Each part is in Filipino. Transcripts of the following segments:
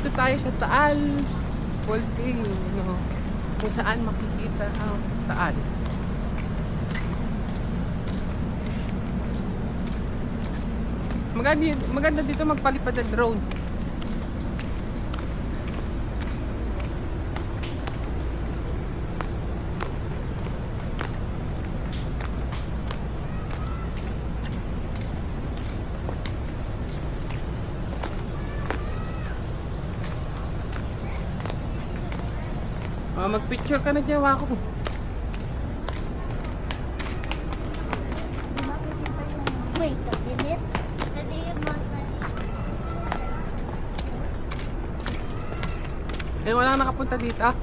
Nandito tayo sa Taal Volcano, kung saan makikita ang Taal. Maganda dito magpalipad ng drone. Magpicture ka na dyan, Wako. Wait a minute. Walang nakapunta dito. Ano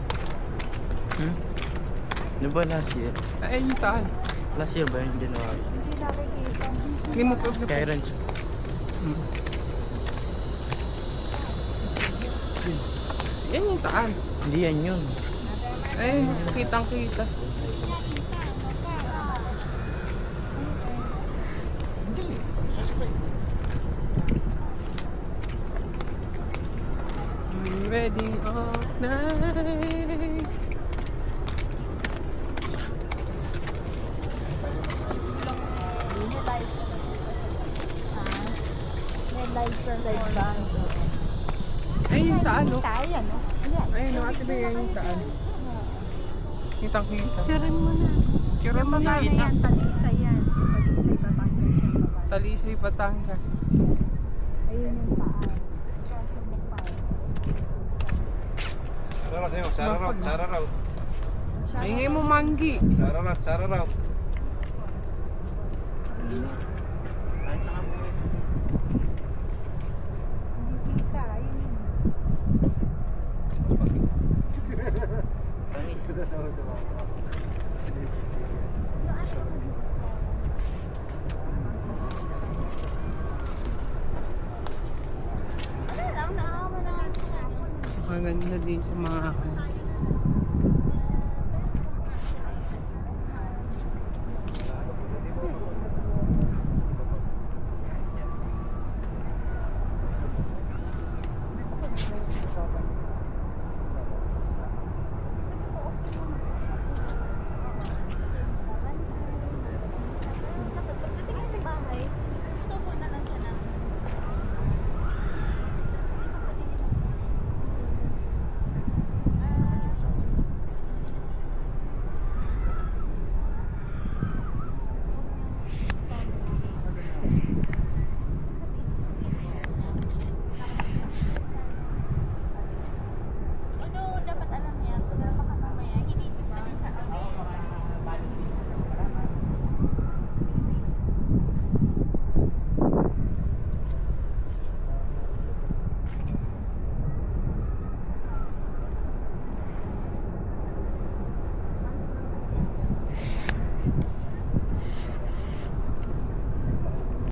ba last year? Ay, yung Taal. Last year ba yung January? Hindi nakikita. Hindi mo pa Sky Ranch. Yan yung Taal. Hindi yan yun. Ay, kitang kita. Wedding of night. May live band. Ay, yung Taal, no? Tayo, no? Ayun, no, ate ba yan yung Taal? Kitang kita. Sirin mo na. Kiron mo na. Ano yan? Talisay yan. Talisay, Batangas yan. Batangas. Talisay, Batangas. Ayun yung paan. Kaso mo paan. Sarah Route. Ingay mo, Manggi. Sarah Route. Hindi kita. Ayun yun. Maganda din yung mga